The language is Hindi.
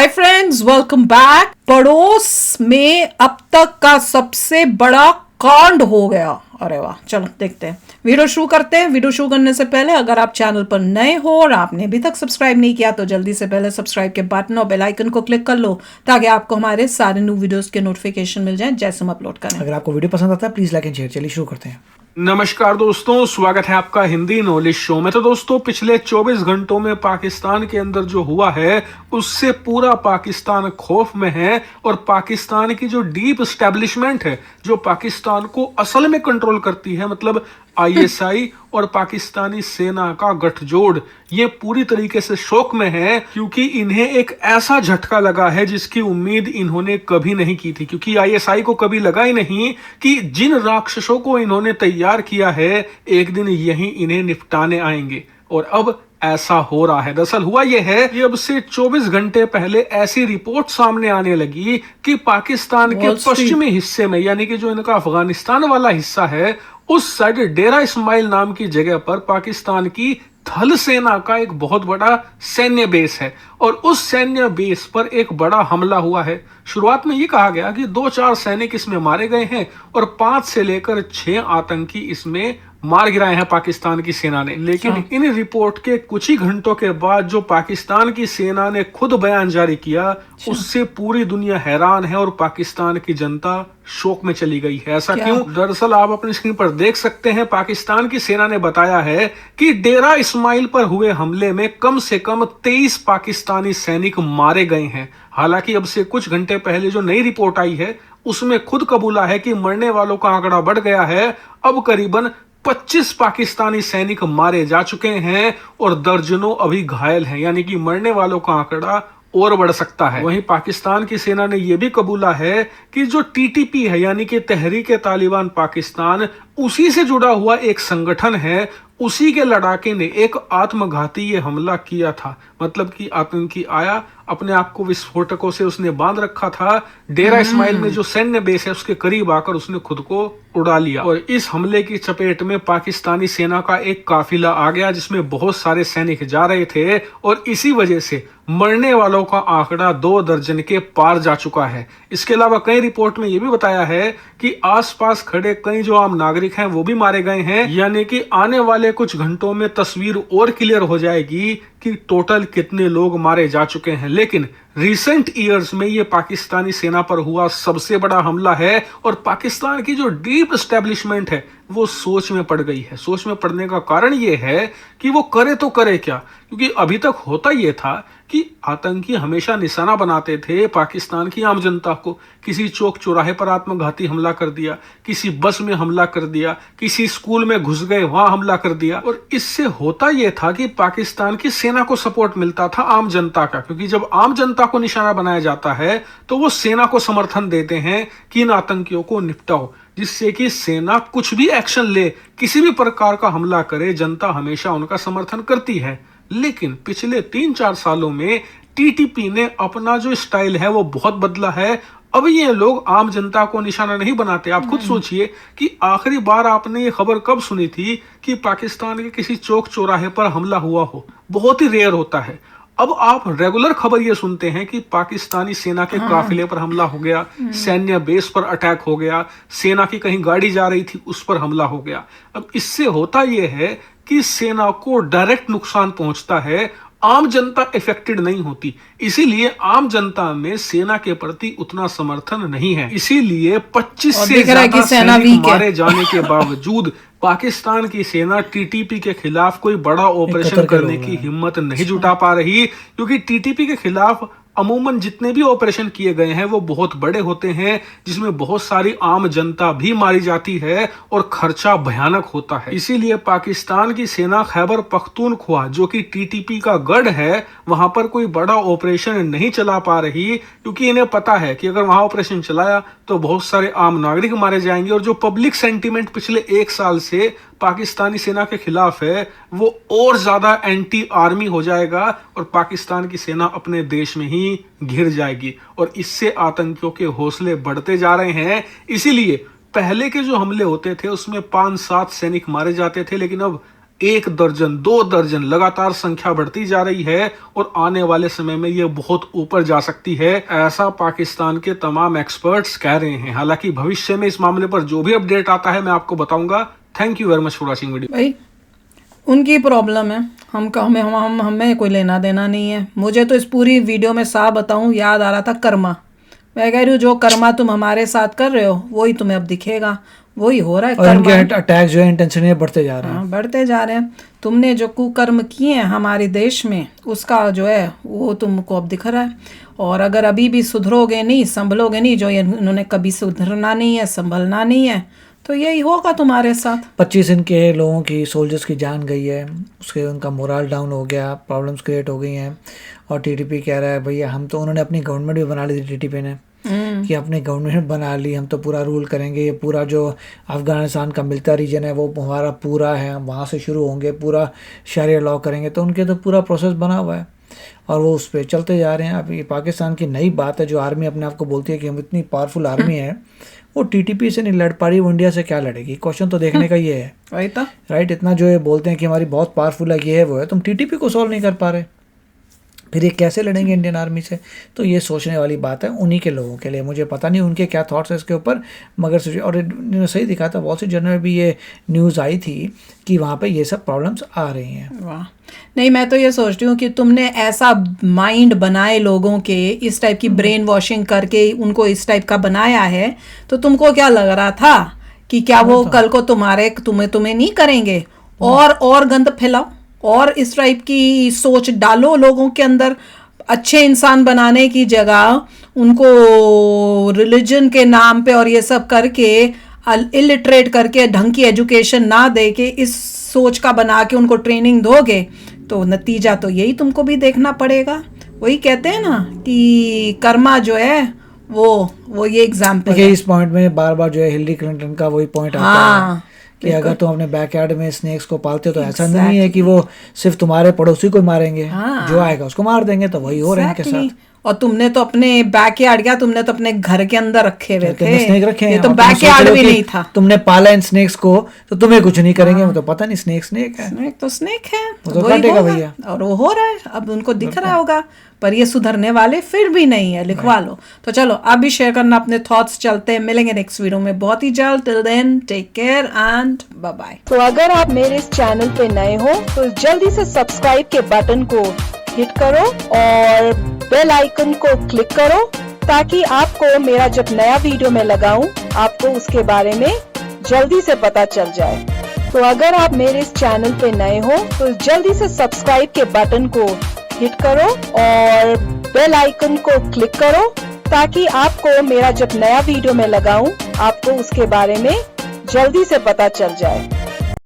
Hi friends, welcome back. पड़ोस में अब तक का सबसे बड़ा कांड हो गया। अरे वाह, चलो देखते हैं, वीडियो शुरू करते हैं। वीडियो शुरू करने से पहले अगर आप चैनल पर नए हो और आपने अभी तक सब्सक्राइब नहीं किया तो जल्दी से पहले सब्सक्राइब के बटन और बेल आइकन को क्लिक कर लो ताकि आपको हमारे सारे न्यू वीडियोस के नोटिफिकेशन मिल जाएं जैसे हम अपलोड करें। अगर आपको वीडियो पसंद आता है प्लीज लाइक एंड शेयर। चलिए शुरू करते हैं। नमस्कार दोस्तों, स्वागत है आपका हिंदी नॉलेज शो में। तो दोस्तों, पिछले 24 घंटों में पाकिस्तान के अंदर जो हुआ है उससे पूरा पाकिस्तान खौफ में है। और पाकिस्तान की जो डीप एस्टेब्लिशमेंट है, जो पाकिस्तान को असल में कंट्रोल करती है, मतलब आईएसआई और पाकिस्तानी सेना का गठजोड़, ये पूरी तरीके से शौक में है, क्योंकि इन्हें एक ऐसा झटका लगा है जिसकी उम्मीद इन्होंने कभी नहीं की थी। क्योंकि आईएसआई को कभी लगा ही नहीं कि जिन राक्षसों को इन्होंने तैयार किया है एक दिन यही इन्हें निपटाने आएंगे। और अब ऐसा हो रहा है। दरअसल हुआ यह है कि अब से 24 घंटे पहले ऐसी रिपोर्ट सामने आने लगी कि पाकिस्तान के पश्चिमी हिस्से में, यानी कि जो इनका अफगानिस्तान वाला हिस्सा है, उस साइड डेरा इस्माइल नाम की जगह पर पाकिस्तान की थल सेना का एक बहुत बड़ा सैन्य बेस है। और उस सैन्य बेस पर एक बड़ा हमला हुआ है। शुरुआत में ये कहा गया कि 2-4 सैनिक इसमें मारे गए हैं और 5 से लेकर 6 आतंकी इसमें मार गिराए हैं पाकिस्तान की सेना ने। लेकिन इन रिपोर्ट के कुछ ही घंटों के बाद जो पाकिस्तान की सेना ने खुद बयान जारी किया, उससे पूरी दुनिया हैरान है और पाकिस्तान की जनता शोक में चली गई है। ऐसा क्यों? दरअसल आप अपनी स्क्रीन पर देख सकते हैं, पाकिस्तान की सेना ने बताया है कि डेरा इस्माइल पर हुए हमले में कम से कम 23 पाकिस्तानी सैनिक मारे गए हैं। हालांकि अब से कुछ घंटे पहले जो नई रिपोर्ट आई है उसमें खुद कबूला है कि मरने वालों का आंकड़ा बढ़ गया है। अब करीबन 25 पाकिस्तानी सैनिक मारे जा चुके हैं और दर्जनों अभी घायल हैं, यानी कि मरने वालों का आंकड़ा और बढ़ सकता है। वहीं पाकिस्तान की सेना ने यह भी कबूला है कि जो टीटीपी है, यानी कि तहरीक तालिबान पाकिस्तान, उसी से जुड़ा हुआ एक संगठन है, उसी के लड़ाके ने एक आत्मघाती ये हमला किया था। मतलब कि आतंकी आया, अपने आप को विस्फोटकों से उसने बांध रखा था, डेरा इस्माइल में जो सैन्य बेस है उसके करीब आकर उसने खुद को उड़ा लिया। और इस हमले की चपेट में पाकिस्तानी सेना का एक काफिला आ गया जिसमें बहुत सारे सैनिक जा रहे थे और इसी वजह से मरने वालों का आंकड़ा 2 दर्जन के पार जा चुका है। इसके अलावा कई रिपोर्ट में यह भी बताया है कि आसपास खड़े कई जो आम नागरिक हैं वो भी मारे गए हैं। यानी कि आने वाले कुछ घंटों में तस्वीर और क्लियर हो जाएगी कि टोटल कितने लोग मारे जा चुके हैं। लेकिन रिसेंट ईयर्स में ये पाकिस्तानी सेना पर हुआ सबसे बड़ा हमला है और पाकिस्तान की जो डीप एस्टेब्लिशमेंट है वो सोच में पड़ गई है। सोच में पड़ने का कारण ये है कि वो करे तो करे क्या, क्योंकि अभी तक होता ये था कि आतंकी हमेशा निशाना बनाते थे पाकिस्तान की आम जनता को। किसी चौक चौराहे पर आत्मघाती हमला कर दिया, किसी बस में हमला कर दिया, किसी स्कूल में घुस गए वहां हमला कर दिया। और इससे होता यह था कि पाकिस्तान की सेना को सपोर्ट मिलता था आम जनता का, क्योंकि जब आम जनता को निशाना बनाया जाता है तो वो सेना को समर्थन देते हैं कि इन आतंकियों को निपटाओ, जिससे कि सेना कुछ भी एक्शन ले, किसी भी प्रकार का हमला करे, जनता हमेशा उनका समर्थन करती है। लेकिन पिछले 3-4 सालों में टीटीपी ने अपना जो स्टाइल है वो बहुत बदला है। अब ये लोग आम जनता को निशाना नहीं बनाते। आप खुद सोचिए कि आखिरी बार आपने ये खबर कब सुनी थी कि पाकिस्तान के किसी चौक चौराहे पर हमला हुआ हो? बहुत ही रेयर होता है। अब आप रेगुलर खबर ये सुनते हैं कि पाकिस्तानी सेना के काफिले पर हमला हो गया, सैन्य बेस पर अटैक हो गया, सेना की कहीं गाड़ी जा रही थी उस पर हमला हो गया। अब इससे होता यह है कि सेना को डायरेक्ट नुकसान पहुंचता है, आम जनता इफेक्टेड नहीं होती। इसीलिए आम जनता में सेना के प्रति उतना समर्थन नहीं है। इसीलिए 25 से ज्यादा सैनिक मारे जाने के बावजूद पाकिस्तान की सेना टीटीपी के खिलाफ कोई बड़ा ऑपरेशन करने की हिम्मत नहीं जुटा पा रही, क्योंकि टीटीपी के खिलाफ अमूमन जितने भी ऑपरेशन किए गए हैं वो बहुत बड़े होते हैं, जिसमें बहुत सारी आम जनता भी मारी जाती है और खर्चा भयानक होता है। इसीलिए पाकिस्तान की सेना खैबर पख्तूनख्वा, जो कि टीटीपी का गढ़ है, वहां पर कोई बड़ा ऑपरेशन नहीं चला पा रही, क्योंकि इन्हें पता है कि अगर वहां ऑपरेशन चलाया तो बहुत सारे आम नागरिक मारे जाएंगे। और जो पब्लिक सेंटीमेंट पिछले 1 साल से पाकिस्तानी सेना के खिलाफ है वो और ज्यादा एंटी आर्मी हो जाएगा और पाकिस्तान की सेना अपने देश में ही घिर जाएगी। और इससे आतंकियों के हौसले बढ़ते जा रहे हैं। इसीलिए पहले के जो हमले होते थे उसमें 5-7 सैनिक मारे जाते थे, लेकिन अब 1 दर्जन 2 दर्जन लगातार संख्या बढ़ती जा रही है और आने वाले समय में ये बहुत ऊपर जा सकती है, ऐसा पाकिस्तान के तमाम एक्सपर्ट्स कह रहे हैं। हालांकि भविष्य में इस मामले पर जो भी अपडेट आता है मैं आपको बताऊंगा। Thank you very much for watching video. भाई उनकी प्रॉब्लम है, हमें कोई लेना देना नहीं है। मुझे तो इस पूरी वीडियो में साफ बताऊं, याद आ रहा था कर्मा। मैं कह रही हूँ जो कर्मा तुम हमारे साथ कर रहे हो वही तुम्हें अब दिखेगा, वही हो रहा है। और इनके अटैक जो है इंटेंशनली बढ़ते जा रहे हैं। बढ़ते जा रहे हैं। तुमने जो कुकर्म किए हैं हमारे देश में उसका जो है वो तुमको अब दिख रहा है। और अगर अभी भी सुधरोगे नहीं, संभलोगे नहीं, जो इन्होंने कभी सुधरना नहीं है, संभलना नहीं है, तो यही होगा तुम्हारे साथ। 25 इनके लोगों की, सोल्जर्स की जान गई है, उसके उनका मोरल डाउन हो गया, प्रॉब्लम्स क्रिएट हो गई हैं। और टीटीपी कह रहा है भैया हम तो, उन्होंने अपनी गवर्नमेंट भी बना ली थी टीटीपी ने, कि अपनी गवर्नमेंट बना ली, हम तो पूरा रूल करेंगे, ये पूरा जो अफगानिस्तान का मिलता रीजन है वो हमारा पूरा है, हम वहाँ से शुरू होंगे, पूरा शरिया लॉ करेंगे। तो उनके तो पूरा प्रोसेस बना हुआ है और वो उस पर चलते जा रहे हैं। अभी पाकिस्तान की नई बात है, जो आर्मी अपने आप को बोलती है कि हम इतनी पावरफुल आर्मी है, वो टीटीपी से नहीं लड़ पा रही, वो इंडिया से क्या लड़ेगी? क्वेश्चन तो देखने का ये है। राइट, इतना जो है बोलते हैं कि हमारी बहुत पावरफुल है, ये है वो है, तुम टीटीपी को सॉल्व नहीं कर पा रहे, फिर ये कैसे लड़ेंगे इंडियन आर्मी से? तो ये सोचने वाली बात है उन्हीं के लोगों के लिए। मुझे पता नहीं उनके क्या थॉट्स है इसके ऊपर, मगर और इन्होंने सही दिखा था, वॉल स्ट्रीट जर्नल में भी ये न्यूज़ आई थी कि वहाँ पे ये सब प्रॉब्लम्स आ रही हैं। वाह, नहीं मैं तो ये सोचती हूँ कि तुमने ऐसा माइंड बनाए लोगों के, इस टाइप की ब्रेन वॉशिंग करके उनको इस टाइप का बनाया है, तो तुमको क्या लग रहा था कि क्या वो कल को तुम्हें नहीं करेंगे? और गंद फैलाओ और इस टाइप की सोच डालो लोगों के अंदर। अच्छे इंसान बनाने की जगह उनको रिलीजन के नाम पे और ये सब करके, इलिटरेट करके, ढंग की एजुकेशन ना दे के, इस सोच का बना के उनको ट्रेनिंग दोगे तो नतीजा तो यही तुमको भी देखना पड़ेगा। वही कहते हैं ना कि कर्मा जो है वो ये एग्जाम्पल है। इस पॉइंट में बार बार जो है हिलरी क्लिंटन का वही पॉइंट आता है कि अगर तुम अपने बैकयार्ड में स्नेक्स को पालते हो तो ऐसा नहीं है कि वो सिर्फ तुम्हारे पड़ोसी को मारेंगे, जो आएगा उसको मार देंगे। तो वही हो रहा है इनके साथ। और तुमने तो अपने बैकयार्ड, क्या तुमने तो अपने घर के अंदर रखे हुए थे, स्नेक रखे हैं, ये तो बैकयार्ड भी नहीं था। तुमने पाला इन स्नेक्स को तो तुम्हें कुछ नहीं करेंगे, वो तो पता नहीं स्नेक है, स्नेक तो स्नेक है, वो तो काटेगा भैया। और वो हो रहा है, अब उनको दिख रहा होगा, पर ये सुधरने वाले फिर भी नहीं है। लिखवा लो। तो चलो आप भी शेयर करना अपने थॉट्स। चलते हैं, मिलेंगे नेक्स्ट वीडियो में बहुत ही जल्द। Till then take care and bye bye. तो अगर आप मेरे इस चैनल पे नए हो तो जल्दी से सब्सक्राइब के बटन को हिट करो और बेल आइकन को क्लिक करो, ताकि आपको मेरा जब नया वीडियो मैं लगाऊं आपको उसके बारे में जल्दी से पता चल जाए। तो अगर आप मेरे इस चैनल पे नए हो तो जल्दी से सब्सक्राइब के बटन को हिट करो और बेल आइकन को क्लिक करो, ताकि आपको मेरा जब नया वीडियो मैं लगाऊं आपको उसके बारे में जल्दी से पता चल जाए।